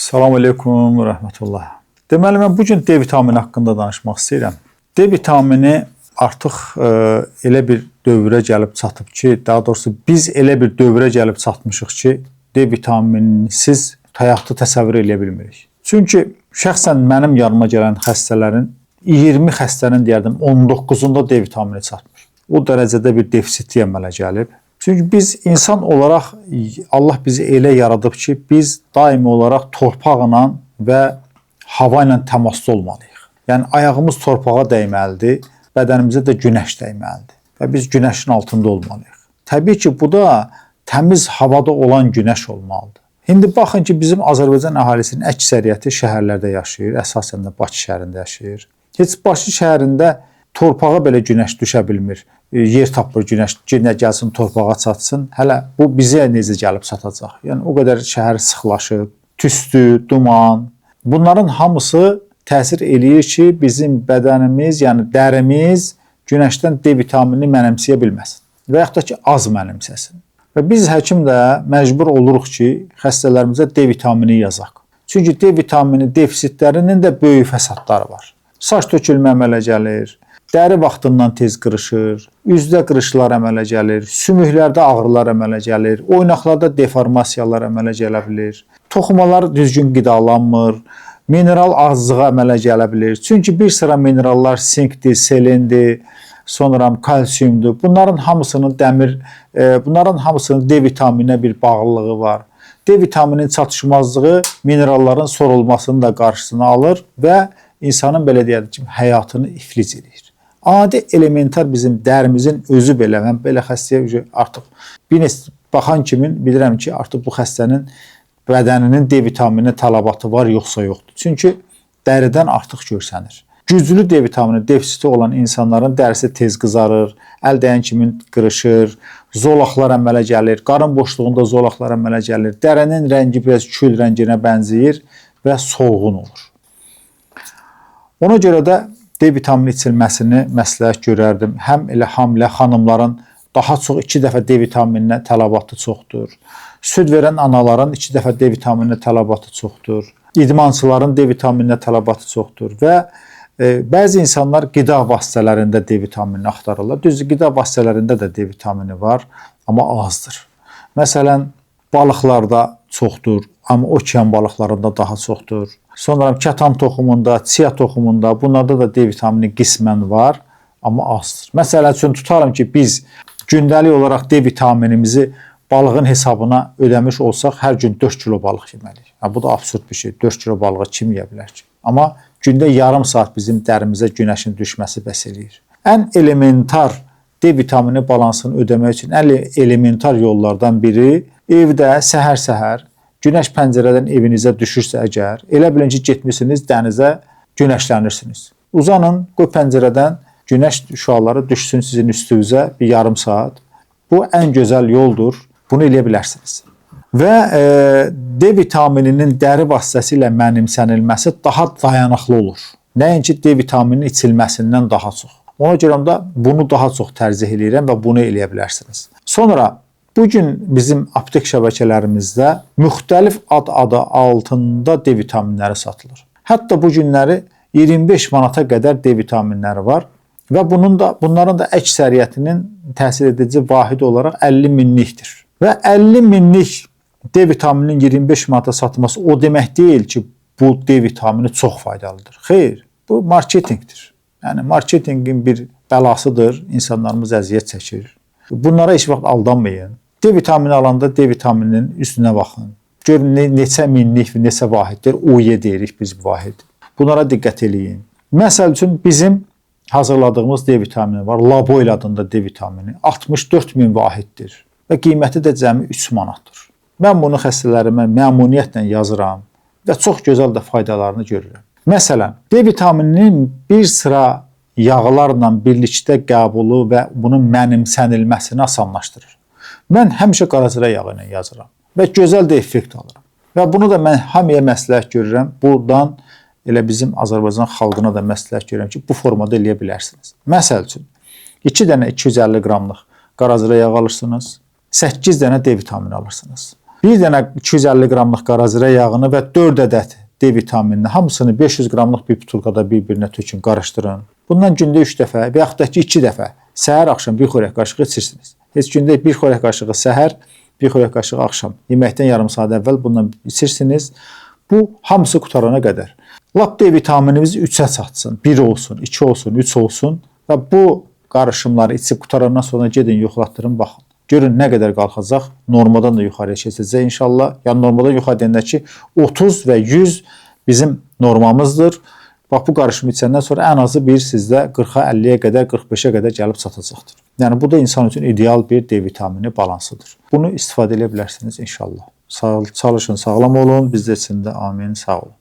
Salam aleykum və rəhmətullah. Deməli, mən bugün D vitamini haqqında danışmaq istəyirəm. D vitamini artıq elə bir dövrə gəlib çatıb ki, daha doğrusu biz elə bir dövrə gəlib çatmışıq ki, D vitaminsiz həyatı təsəvvür edə bilmirik. Çünki şəxsən mənim yanıma gələn xəstələrin 20 xəstənin deyərdim 19-unda D vitamini çatmır. O dərəcədə bir defisitli əmələ gəlib. Çünki biz insan olaraq Allah bizi elə yaradıb ki, biz daimi olaraq torpaqla və hava ilə təmasda olmalıyıq. Yəni ayağımız torpağa dəyməlidir, bədənimizə də günəş dəyməlidir və biz günəşin altında olmalıyıq. Təbii ki, bu da təmiz havada olan günəş olmalıdır. İndi baxın ki, bizim Azərbaycan əhalisinin əksəriyyəti şəhərlərdə yaşayır, əsasən də Bakı şəhərində yaşayır. Heç Bakı şəhərində torpağa belə günəş düşə bilmir. Yer tapır günəş, gəlsin torpağa çatsın. Hələ bu bizə necə gəlib çatacaq? Yəni o qədər şəhər sıxlaşıb, tüstü, duman. Bunların hamısı təsir eləyir ki, bizim bədənimiz, yəni dərimiz günəşdən D vitaminini mənimsəyə bilməsin və yaxud da ki, az mənimsəsin. Və biz həkim də məcbur oluruq ki, xəstələrimizə D vitamini yazaq. Çünki D vitamini defisitlərinin də böyük fəsadları var. Saç tökülmə əmələ gəlir, dəri vaxtından tez qırışır, üzdə qırışlar əmələ gəlir, sümüklərdə ağrılar əmələ gəlir, oynaqlarda deformasiyalar əmələ gələ bilir, toxumalar düzgün qidalanmır, mineral azlığı əmələ gələ bilir. Çünki bir sıra minerallar sinkdir, selindir, sonra kalsiumdur. Bunların hamısının D vitamininə bir bağlılığı var. D vitamininin çatışmazlığı mineralların sorulmasının da qarşısını alır və insanın belə deyək ki, həyatını iflic edir. Adi elementar bizim dərimizin özü belə, mən belə xəstəyə artıq baxan kimin bilirəm ki, artıq bu xəstənin bədəninin D vitamini tələbatı var, yoxsa yoxdur. Çünki dəridən artıq görsənir. Güclü D vitamini defisiti olan insanların dərisi tez qızarır, əl dəyən kimin qırışır, zolaqlar əmələ gəlir, qarın boşluğunda zolaqlar əmələ gəlir, dərinin rəngi biraz kül rənginə bənzəyir və solğun olur. Ona görə də D vitamini içilməsini məsləhət görərdim. Həm elə hamilə xanımların daha çox 2 dəfə D vitamininə tələbatı çoxdur. Süd verən anaların 2 dəfə D vitamininə tələbatı çoxdur. İdmançıların D vitamininə tələbatı çoxdur və bəzi insanlar qida vasitələrində D vitaminini axtarırlar. Düzdür, qida vasitələrində də D vitamini var, amma azdır. Məsələn, balıqlarda çoxdur, amma okean balıqlarında daha çoxdur. Sonra kətan toxumunda, chia toxumunda, bunlarda da D vitamini qismən var, amma azdır. Məsələ üçün tutalım ki, biz gündəlik olaraq D vitaminimizi balığın hesabına ödəmiş olsaq, hər gün 4 kilo balıq yeməliyik. Bu da absurd bir şey. 4 kilo balığı kim yeyə bilər ki? Amma gündə yarım saat bizim dərimizə günəşin düşməsi bəs eləyir. Ən elementar D vitamini balansını ödəmək üçün ən elementar yollardan biri evdə səhər-səhər günəş pəncərədən evinizə düşürsə əgər, elə bilin ki, getmişsiniz dənizə, günəşlənirsiniz. Uzanın, qoy pəncərədən günəş şüaları düşsün sizin üstünüzə bir yarım saat. Bu ən gözəl yoldur, bunu eləyə bilərsiniz. Və D vitamininin dəri vasitəsilə mənimsənilməsi daha dayanıqlı olur. Nəinki D vitamininin içilməsindən daha çox. Ona görə də bunu daha çox tərcih edirəm və bunu eləyə bilərsiniz. Sonra bugün bizim aptek şəbəkələrimizdə müxtəlif adı altında D vitaminləri satılır. Hətta bu günləri 25 manata qədər D vitaminləri var və bunların da əksəriyyətinin təsir edici vahid olaraq 50 minlikdir. Və 50 minlik D vitamininin 25 manata satılması o demək deyil ki, bu D vitamini çox faydalıdır. Xeyr, bu marketinqdir. Yəni marketinqin bir bəlasıdır, insanlarımız əziyyət çəkir. Bunlara heç vaxt aldanmayın. D vitamini alanda D vitamininin üstünə baxın. Görün neçə minlik, neçə vahiddir, OY deyirik biz bu vahid. Bunlara diqqət eləyin. Məsəl üçün bizim hazırladığımız D vitamini var. Laboil adında D vitamini. 64 min vahiddir və qiyməti də cəmi 3 manatdır. Mən bunu xəstələrimə məmnuniyyətlə yazıram və çox gözəl də faydalarını görürəm. Məsələn, D vitamininin bir sıra yağlarla birlikdə qəbulu və bunun mənimsənilməsini asanlaşdırır. Mən həmişə qaracıra yağı ilə yazıram və gözəl də effekt alıram. Və bunu da mən hamıya məsləhət görürəm. Buradan elə bizim Azərbaycan xalqına da məsləhət görürəm ki, bu formada eləyə bilərsiniz. Məsəl üçün, 2 dənə 250 qramlıq qaracıra yağı alırsınız, 8 dənə D vitamini alırsınız. Bir dənə 250 qramlıq qarazirə yağını və 4 ədəd D vitaminini hamısını 500 qramlıq bir butulkada bir-birinə tökün, qarışdırın. Bundan gündə 3 dəfə və yaxud da ki 2 dəfə səhər axşam bir xörək qaşığı içirsiniz. Heç gündə bir xörək qaşığı səhər, bir xörək qaşığı axşam. Yeməkdən yarım saat əvvəl bundan içirsiniz. Bu hamısı qutarana qədər. Lap D vitaminimiz 3-ə çatsın. 1 olsun, 2 olsun, 3 olsun və bu qarışımları içib qutarandan sonra gedin yoxlatdırın, baxın. Görün nə qədər qalxacaq, normadan da yuxarıya keçəcək inşallah. Yəni normadan yuxarı deyəndə ki 30 və 100 bizim normamızdır. Bax bu qarışımı içəndən sonra ən azı bir sizdə 40-a, 50-yə qədər, 45-ə qədər gəlib çatacaqdır. Yəni bu da insan üçün ideal bir D vitamini balansıdır. Bunu istifadə edə bilərsiniz inşallah. Çalışın, sağlam olun, biz də içində amin, sağ olun.